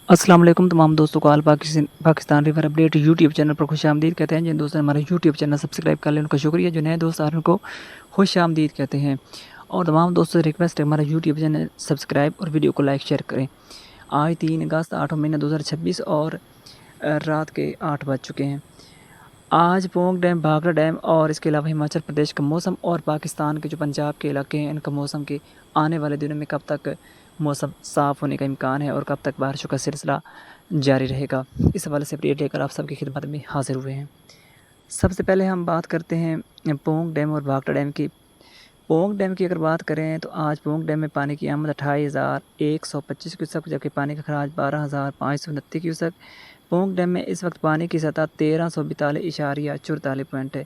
السلام علیکم تمام دوستوں کو all Pakistan river update YouTube channel پر خوش آمدید کہتے ہیں. جن دوستوں نے ہمارا یوٹیوب چینل سبسکرائب کر لیں ان کا شکریہ. جو نئے دوست آ رہے ہیں ان کو خوش آمدید کہتے ہیں. اور تمام دوستوں سے ریکویسٹ ہے ہمارا یوٹیوب چینل سبسکرائب اور ویڈیو کو لائک شیئر کریں. آج 3 اگست 8 مہینہ 2026 اور رات کے 8 بج چکے ہیں. آج پونگ ڈیم، بھاخڑا ڈیم اور اس کے علاوہ ہماچل پردیش کا موسم اور پاکستان کے جو پنجاب کے علاقے ہیں ان کا موسم کے آنے والے دنوں میں کب تک موسم صاف ہونے کا امکان ہے اور کب تک بارشوں کا سلسلہ جاری رہے گا، اس حوالے سے اپڈیٹ لے کر آپ سب کی خدمت میں حاضر ہوئے ہیں. سب سے پہلے ہم بات کرتے ہیں پونگ ڈیم اور بھاخڑا ڈیم کی. پونگ ڈیم کی اگر بات کریں تو آج پونگ ڈیم میں پانی کی آمد 28,125 کیوسک جبکہ پانی کا خراج 12,529 کیوسک. پونگ ڈیم میں اس وقت پانی کی سطح 1342.44 پوائنٹ ہے.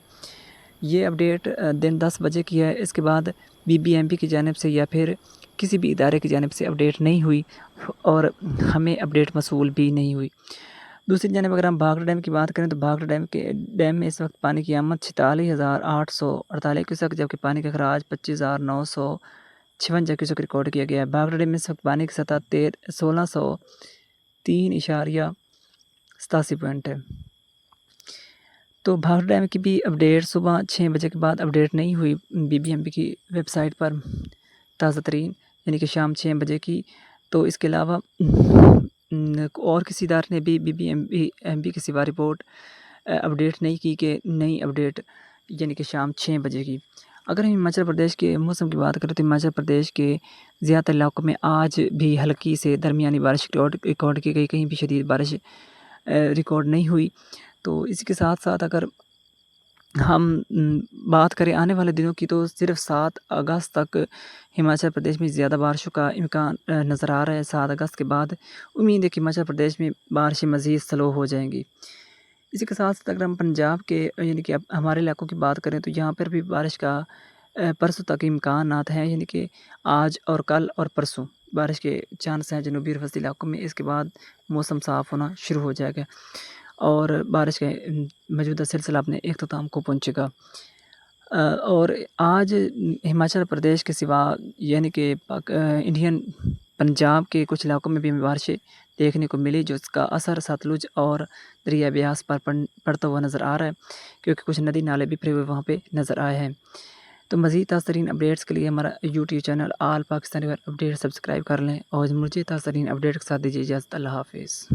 یہ اپڈیٹ دن 10 بجے کی ہے. اس کے بعد BBMP کی جانب سے یا پھر کسی بھی ادارے کی جانب سے اپڈیٹ نہیں ہوئی اور ہمیں اپڈیٹ موصول بھی نہیں ہوئی. دوسری جانب اگر ہم بھاخڑا ڈیم کی بات کریں تو بھاخڑا ڈیم میں اس وقت پانی کی آمد 46,848 کیوسک جبکہ پانی کا خراج 25,956 کیوسک ریکارڈ کیا گیا ہے. بھاخڑا ڈیم میں اس وقت پانی کی سطح 1603.87 پوائنٹ ہے. تو بھاخڑا ڈیم کی بھی اپڈیٹ صبح 6 بجے کے بعد اپڈیٹ نہیں ہوئی BBMP کی ویب سائٹ پر تازہ ترین یعنی کہ شام 6 بجے کی. تو اس کے علاوہ اور کسی ادارے نے بھی BBMP کے سوا رپورٹ اپڈیٹ نہیں کی کہ نئی اپڈیٹ یعنی کہ شام 6 بجے کی. اگر ہم ہماچل پردیش کے موسم کی بات کریں تو ہماچل پردیش کے زیادہ تر علاقوں میں آج بھی ہلکی سے درمیانی بارش ریکارڈ کی گئی، کہیں بھی شدید بارش ریکارڈ نہیں ہوئی. تو اسی کے ساتھ ساتھ اگر ہم بات کریں آنے والے دنوں کی تو صرف 7 اگست تک ہماچل پردیش میں زیادہ بارشوں کا امکان نظر آ رہا ہے. 7 اگست کے بعد امید ہے کہ ہماچل پردیش میں بارشیں مزید سلو ہو جائیں گی. اسی کے ساتھ ساتھ اگر ہم پنجاب کے یعنی کہ ہمارے علاقوں کی بات کریں تو یہاں پر بھی بارش کا پرسوں تک امکانات ہیں، یعنی کہ آج اور کل اور پرسوں بارش کے چانس ہیں جنوبی اور وسطی علاقوں میں. اس کے بعد موسم صاف ہونا شروع ہو جائے گا اور بارش کا موجودہ سلسلہ اپنے اختتام کو پہنچے گا. اور آج ہماچل پردیش کے سوا یعنی کہ انڈین پنجاب کے کچھ علاقوں میں بھی بارشیں دیکھنے کو ملی، جو اس کا اثر ستلج اور دریا بیاس پر پڑتا ہوا نظر آ رہا ہے کیونکہ کچھ ندی نالے بھی بھرے ہوئے وہاں پہ نظر آئے ہیں. تو مزید تازہ ترین اپڈیٹس کے لیے ہمارا یوٹیوب چینل آل پاکستان ریور اپڈیٹ سبسکرائب کر لیں اور مجھے تازہ ترین اپڈیٹ کے ساتھ دیجیے اجازت. اللہ حافظ.